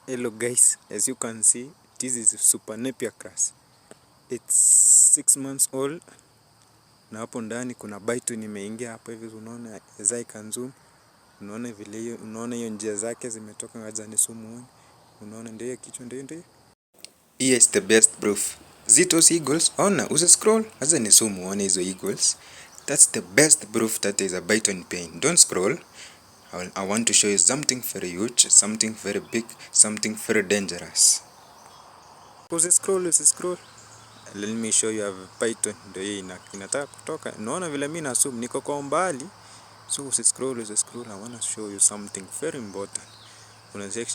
Hello guys, as you can see, this is Super Napier grass. It's 6 months old. Na hapo ndani kuna Python imeingia hapa hivi, unaona as I can zoom. Unaona vile hiyo, unaona hiyo njia zake zimetoka ngaza ni sumu. Unaona ndio kichwa ndio. Here is the best proof. Those eagles, ona usa scroll ngaza ni sumu, unaona hizo eagles. That's the best proof that there is a Python pain. Don't scroll. I want to show you something very huge, something very big, something very dangerous. Usiscroll. Let me show you a Python. Ndio hii inataka kutoka. Unaona vile mimi na zoom niko kwa mbali. So usiscroll. I want to show you something very important.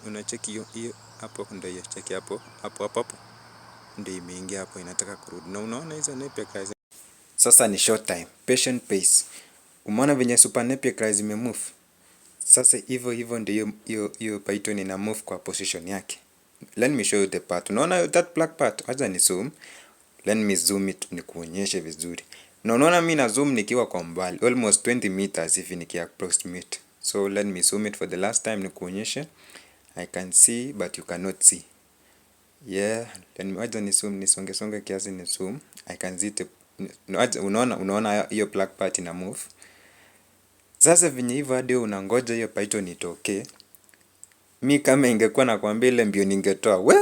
Unacheki hiyo hapo, ndio hiyo cheki hapo. Ndio imeingia hapo, inataka kurudi. Na unaona hizo Napier grass. Sasa ni short time. Patient pace. Umeona venye Super Napier grass imemove. Sasa hivyo ndio hiyo Python ina move kwa position yake. Let me show you the part. Unaona that black part? Acha ni zoom. Let me zoom it nikuonyeshe vizuri. Na unaona mimi na zoom nikiwa kwa mbali, almost 20 meters hivi approximate. So let me zoom it for the last time nikuonyeshe. I can see but you cannot see. Yeah, let me acha ni zoom, nisonge kiasi ni zoom. I can see the unaona hiyo black part ina move. Sasa venye hivyo hadi unangoja hiyo Python itokee. Mi kama ingekuwa nakwambia ile mbio ningetoa. We